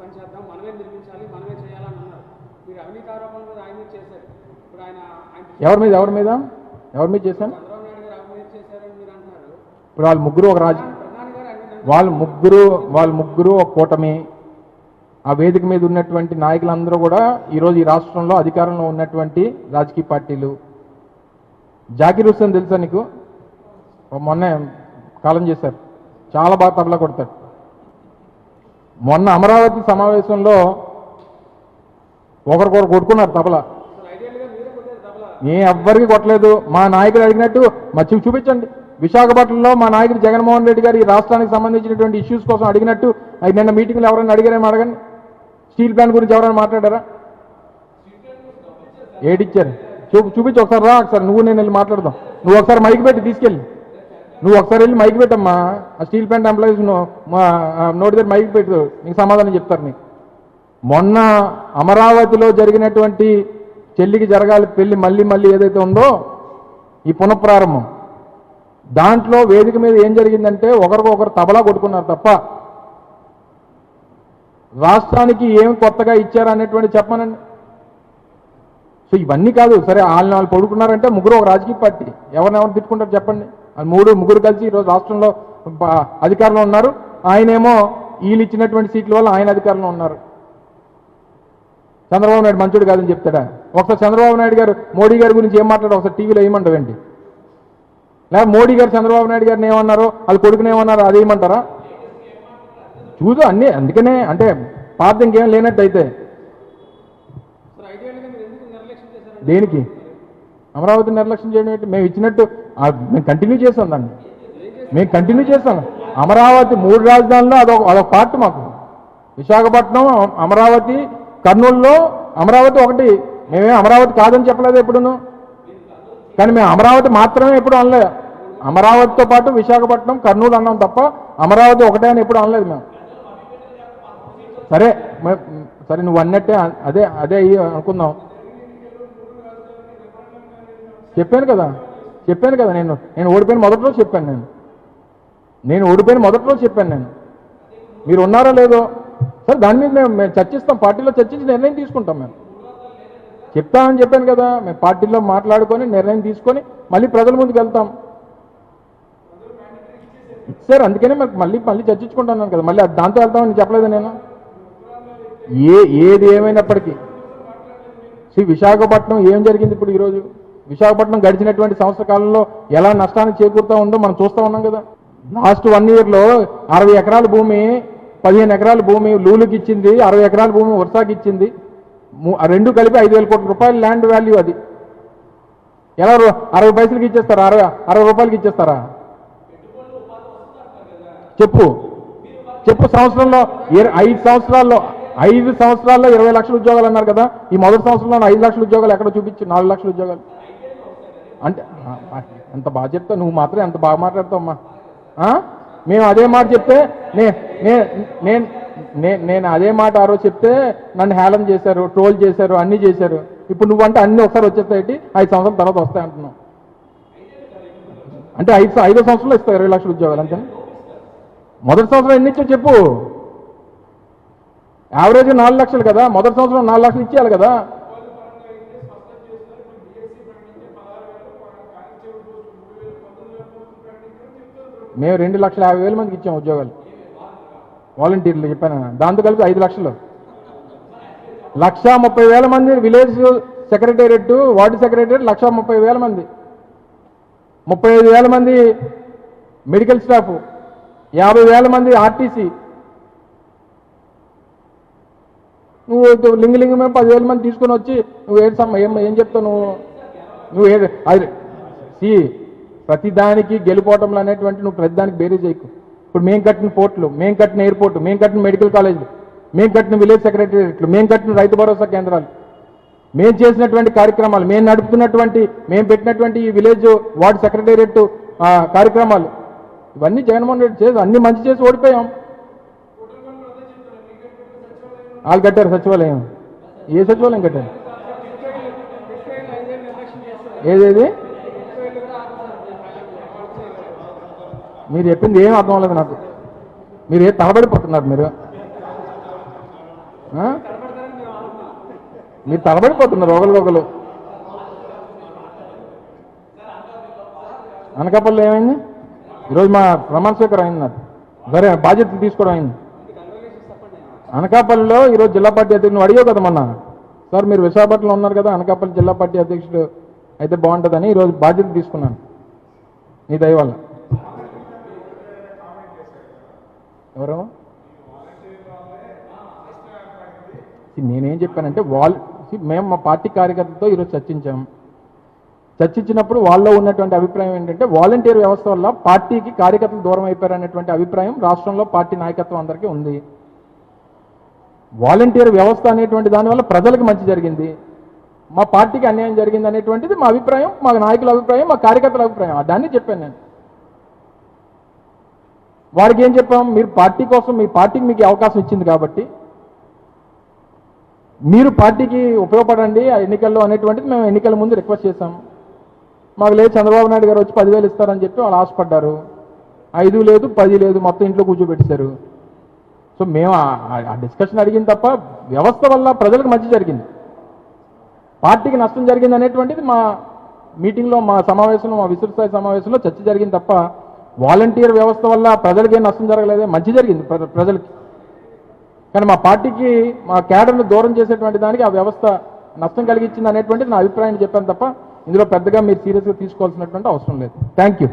పని చేద్దాం, మనమే నిర్మించాలి, మనమే చేయాలని అన్నారు. మీరు అవినీతి ఆరోపణలు కూడా ఆయన మీద చేశారు. ఇప్పుడు ఎవరి మీద చేశాను? చంద్రబాబు నాయుడు గారు అవినీతి చేశారని మీరు అంటున్నారు. ఇప్పుడు వాళ్ళు ముగ్గురు ఒక ప్రధాని గారు వాళ్ళు ముగ్గురు ఒక కూటమి. ఆ వేదిక మీద ఉన్నటువంటి నాయకులందరూ కూడా ఈరోజు ఈ రాష్ట్రంలో అధికారంలో ఉన్నటువంటి రాజకీయ పార్టీలు. జాకీర్ హుస్సేన్ తెలుసా నీకు? మొన్నే కాలం చేశారు, చాలా బాగా తబలా కొడతాడు. మొన్న అమరావతి సమావేశంలో ఒకరికొకరు కొట్టుకున్నారు తబలా. ఎవ్వరికి కొట్టలేదు. మా నాయకుడు అడిగినట్టు చూపించండి. విశాఖపట్నంలో మా నాయకుడు జగన్మోహన్ రెడ్డి గారు ఈ రాష్ట్రానికి సంబంధించినటువంటి ఇష్యూస్ కోసం అడిగినట్టు అది నిన్న మీటింగ్లో ఎవరైనా అడిగారేమో అడగండి. స్టీల్ ప్లాంట్ గురించి ఎవరైనా మాట్లాడారా? ఏడిచ్చారు? చూపించి ఒకసారి రా, ఒకసారి నువ్వు నేను వెళ్ళి మాట్లాడదాం. నువ్వు ఒకసారి మైక్ పెట్టి తీసుకెళ్ళి, నువ్వు ఒకసారి వెళ్ళి మైక్ పెట్టమ్మా. ఆ స్టీల్ ప్లాంట్ ఎంప్లాయీస్ నోటి దగ్గర మైక్ పెట్టు, నీకు సమాధానం చెప్తారు. నీకు మొన్న అమరావతిలో జరిగినటువంటి చెల్లికి జరగాలి పెళ్లి మళ్ళీ ఏదైతే ఉందో ఈ పునఃప్రారంభం, దాంట్లో వేదిక మీద ఏం జరిగిందంటే ఒకరికొకరు తబలా కొట్టుకున్నారు తప్ప రాష్ట్రానికి ఏం కొత్తగా ఇచ్చారనేటువంటి చెప్పమనండి. సో ఇవన్నీ కాదు. సరే, వాళ్ళు పడుకున్నారంటే ముగ్గురు ఒక రాజకీయ పార్టీ, ఎవరినెవరు తిట్టుకుంటారు చెప్పండి. ముగ్గురు కలిసి ఈరోజు రాష్ట్రంలో అధికారంలో ఉన్నారు. ఆయనేమో వీళ్ళు ఇచ్చినటువంటి సీట్ల వల్ల ఆయన అధికారంలో ఉన్నారు. చంద్రబాబు నాయుడు మంచోడు కాదని చెప్తాడా? ఒకసారి చంద్రబాబు నాయుడు గారు మోడీ గారి గురించి ఏం మాట్లాడారు ఒకసారి టీవీలో ఏమంటావేంటి? లేదా మోడీ గారు చంద్రబాబు నాయుడు గారిని ఏమన్నారో, వాళ్ళ కొడుకుని ఏమన్నారో అది ఏమంటారా? చూదు అన్నీ. అందుకనే అంటే పాత ఇంకేం లేనట్టు అయితే దేనికి అమరావతి నిర్లక్ష్యం చేయడం ఏంటి? మేము ఇచ్చినట్టు మేము కంటిన్యూ చేస్తాం దాన్ని, మేము కంటిన్యూ చేస్తాం. అమరావతి 3 రాజధానుల్లో అదొక పార్ట్ మాకు. విశాఖపట్నం, అమరావతి, కర్నూలులో అమరావతి ఒకటి. మేమే అమరావతి కాదని చెప్పలేదు ఎప్పుడును, కానీ మేము అమరావతి మాత్రమే ఎప్పుడు అనలేదు. అమరావతితో పాటు విశాఖపట్నం, కర్నూలు అన్నాం తప్ప అమరావతి ఒకటే అని ఎప్పుడు అనలేదు మేము. సరే నువ్వు అన్నట్టే అదే అనుకుందాం. చెప్పాను కదా నేను ఓడిపోయిన మొదటి రోజు చెప్పాను. నేను ఓడిపోయిన మొదటి రోజు చెప్పాను. మీరు ఉన్నారో లేదో సరే దాని మీద మేము చర్చిస్తాం, పార్టీలో చర్చించి నిర్ణయం తీసుకుంటాం. మేము చెప్తామని చెప్పాను కదా, మేము పార్టీలో మాట్లాడుకొని నిర్ణయం తీసుకొని మళ్ళీ ప్రజల ముందుకు వెళ్తాం. సార్ అందుకనే మేము మళ్ళీ చర్చించుకుంటున్నాను కదా, మళ్ళీ దాంతో వెళ్తామని చెప్పలేదు నేను. ఏది ఏమైనప్పటికీ విశాఖపట్నం ఏం జరిగింది ఇప్పుడు ఈరోజు? విశాఖపట్నం గడిచినటువంటి సంవత్సర కాలంలో ఎలా నష్టాన్ని చేకూరుతూ ఉందో మనం చూస్తూ ఉన్నాం కదా. లాస్ట్ 1 yearలో 60 ఎకరాల భూమి, 15 ఎకరాల భూమి లూలుకి ఇచ్చింది, 60 ఎకరాల భూమి వర్షాకి ఇచ్చింది. రెండు కలిపి 5,000 కోట్ల రూపాయల ల్యాండ్ వాల్యూ అది. ఎలా 60 పైసలకి ఇచ్చేస్తారా? 60 రూపాయలకి ఇచ్చేస్తారా? చెప్పు సంవత్సరంలో 5 సంవత్సరాల్లో 20 లక్షల ఉద్యోగాలు అన్నారు కదా. ఈ మొదటి సంవత్సరంలో 5 లక్షల ఉద్యోగాలు ఎక్కడ చూపించు? 4 లక్షల ఉద్యోగాలు అంటే ఎంత బాగా చెప్తావు నువ్వు, మాత్రం ఎంత బాగా మాట్లాడతావమ్మా. మేము అదే మాట చెప్తే నేను అదే మాట ఆ రోజు చెప్తే నన్ను హేళన చేశారు, ట్రోల్ చేశారు, అన్నీ చేశారు. ఇప్పుడు నువ్వంటే అన్నీ ఒకసారి వచ్చేస్తాయి, 5 సంవత్సరాల తర్వాత వస్తాయి అంటున్నావు. అంటే 5 సంవత్సరాలు ఇస్తావు 20 లక్షల ఉద్యోగాలు అంతే. మొదటి సంవత్సరం ఎన్ని ఇచ్చో చెప్పు. యావరేజ్ 4 లక్షలు కదా, మొదటి సంవత్సరం 4 లక్షలు ఇచ్చేయాలి కదా. మేము 2,50,000 మందికి ఇచ్చాం ఉద్యోగాలు, వాలంటీర్లు చెప్పాను. దాంతో కలిపి 5 లక్షలు, 1,30,000 మంది విలేజ్ సెక్రటేరియట్, వార్డు సెక్రటేరియట్ 1,30,000 మంది, 35,000 మంది మెడికల్ స్టాఫ్, 50,000 మంది ఆర్టీసీ. నువ్వు లింగలింగమే 10,000 మంది తీసుకొని వచ్చి నువ్వు ఏం చెప్తావు నువ్వు అది ప్రతిదానికి గెలుపోవటంలో అనేటువంటి నువ్వు ప్రతిదానికి బేరీ చేయకు. ఇప్పుడు మేము కట్టిన పోర్టులు, మేము కట్టిన ఎయిర్పోర్టు, మేము కట్టిన మెడికల్ కాలేజీలు, మేము కట్టిన విలేజ్ సెక్రటేరియట్లు, మేము కట్టిన రైతు భరోసా కేంద్రాలు, మేము చేసినటువంటి కార్యక్రమాలు, మేము నడుపుతున్నటువంటి, మేము పెట్టినటువంటి ఈ విలేజ్ వార్డు సెక్రటేరియట్ కార్యక్రమాలు, ఇవన్నీ జగన్మోహన్ రెడ్డి చేసి అన్ని మంచి చేసి ఓడిపోయాం. వాళ్ళు కట్టారు సచివాలయం. ఏ సచివాలయం కట్టారు? ఏదేది మీరు చెప్పింది ఏం అర్థం అవ్వలేదు నాకు. మీరు ఏ తలబడిపోతున్నారు మీరు. ఆ? తడబడతారని మేము ఆలోచన. మీరు తడబడిపోతున్నారు ఒకరికొకరు. అనకాపల్లిలో ఏమైంది? ఈరోజు మా ప్రమాణ స్వీకారం అయింది నాకు. సరే బాధ్యతలు తీసుకోవడం అయింది. అనకాపల్లిలో ఈరోజు జిల్లా పార్టీ అధ్యక్షుడు నువ్వు అడిగావు కదా మొన్న, సార్ మీరు విశాఖపట్నంలో ఉన్నారు కదా, అనకాపల్లి జిల్లా పార్టీ అధ్యక్షుడు అయితే బాగుంటుందని ఈరోజు బాధ్యత తీసుకున్నాను నీ దయ వల్ల. ఎవరు? నేనేం చెప్పానంటే మేము మా పార్టీ కార్యకర్తలతో ఈరోజు చర్చించినప్పుడు వాళ్ళలో ఉన్నటువంటి అభిప్రాయం ఏంటంటే వాలంటీర్ వ్యవస్థ వల్ల పార్టీకి కార్యకర్తలు దూరం అయిపోయారనేటువంటి అభిప్రాయం రాష్ట్రంలో పార్టీ నాయకత్వం అందరికీ ఉంది. వాలంటీర్ వ్యవస్థ అనేటువంటి దానివల్ల ప్రజలకు మంచి జరిగింది, మా పార్టీకి అన్యాయం జరిగింది అనేటువంటిది మా అభిప్రాయం, మా నాయకుల అభిప్రాయం, మా కార్యకర్తల అభిప్రాయం. దాన్ని చెప్పాను నేను. వారికి ఏం చెప్పాం, మీరు పార్టీ కోసం మీ పార్టీకి మీకు అవకాశం ఇచ్చింది కాబట్టి మీరు పార్టీకి ఉపయోగపడండి ఆ ఎన్నికల్లో అనేటువంటిది మేము ఎన్నికల ముందు రిక్వెస్ట్ చేశాం. మాకు లేదు చంద్రబాబు నాయుడు గారు వచ్చి 10,000 ఇస్తారని చెప్పి వాళ్ళు ఆశపడ్డారు. 5 లేదు 10 లేదు, మొత్తం ఇంట్లో కూర్చోబెట్టారు. సో మేము ఆ డిస్కషన్ అడిగిన తప్ప వ్యవస్థ వల్ల ప్రజలకు మంచి జరిగింది, పార్టీకి నష్టం జరిగింది అనేటువంటిది మా మీటింగ్లో, మా సమావేశంలో, మా విస్తృత స్థాయి సమావేశంలో చర్చ జరిగింది తప్ప వాలంటీర్ వ్యవస్థ వల్ల ప్రజలకి ఏం నష్టం జరగలేదే, మంచి జరిగింది ప్రజలకి. కానీ మా పార్టీకి మా క్యాడర్ను దూరం చేసేటువంటి దానికి ఆ వ్యవస్థ నష్టం కలిగించింది అనేటువంటిది నా అభిప్రాయాన్ని చెప్పాను తప్ప ఇందులో పెద్దగా మీరు సీరియస్గా తీసుకోవాల్సినటువంటి అవసరం లేదు. Thank you.